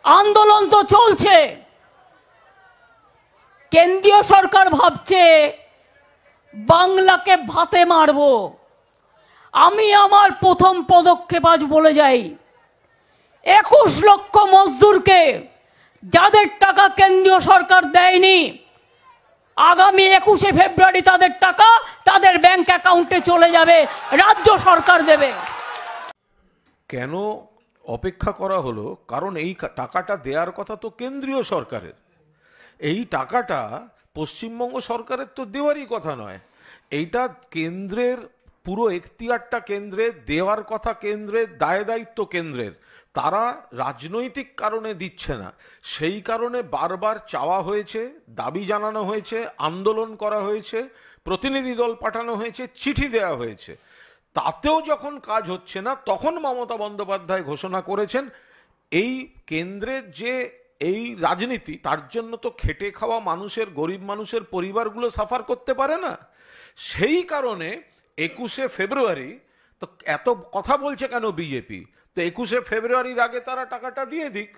আন্দোলন তো চলছে। কেন্দ্রীয় সরকার ভাবছে বাংলাকে ভাতে মারবো। আমি আমার প্রথম পদক্ষেপ আজ বলে যাই, 21 লক্ষ মজদুরকে যাদের টাকা কেন্দ্রীয় সরকার দেয়নি, আগামী 21শে ফেব্রুয়ারি তাদের টাকা তাদের ব্যাংক অ্যাকাউন্টে চলে যাবে, রাজ্য সরকার দেবে। কেন অপেক্ষা করা হলো? কারণ এই টাকাটা দেওয়ার কথা তো কেন্দ্রীয় সরকারের। এই টাকাটা পশ্চিমবঙ্গ সরকারের তো দেওয়ারই কথা নয়। এইটা কেন্দ্রের পুরো এখতিয়ারটা কেন্দ্রের, দেওয়ার কথা কেন্দ্রের, দায় দায়িত্ব কেন্দ্রের। তারা রাজনৈতিক কারণে দিচ্ছে না, সেই কারণে বারবার চাওয়া হয়েছে, দাবি জানানো হয়েছে, আন্দোলন করা হয়েছে, প্রতিনিধি দল পাঠানো হয়েছে, চিঠি দেওয়া হয়েছে। তাতেও যখন কাজ হচ্ছে না, তখন মমতা বন্দ্যোপাধ্যায় ঘোষণা করেছেন এই কেন্দ্রের যে এই রাজনীতি, তার জন্য তো খেটে খাওয়া মানুষের, গরিব মানুষের পরিবারগুলো সাফার করতে পারে না। সেই কারণে 21শে ফেব্রুয়ারি, তো এত কথা বলছে কেন বিজেপি? তো 21শে ফেব্রুয়ারির আগে তারা টাকাটা দিয়ে দিক।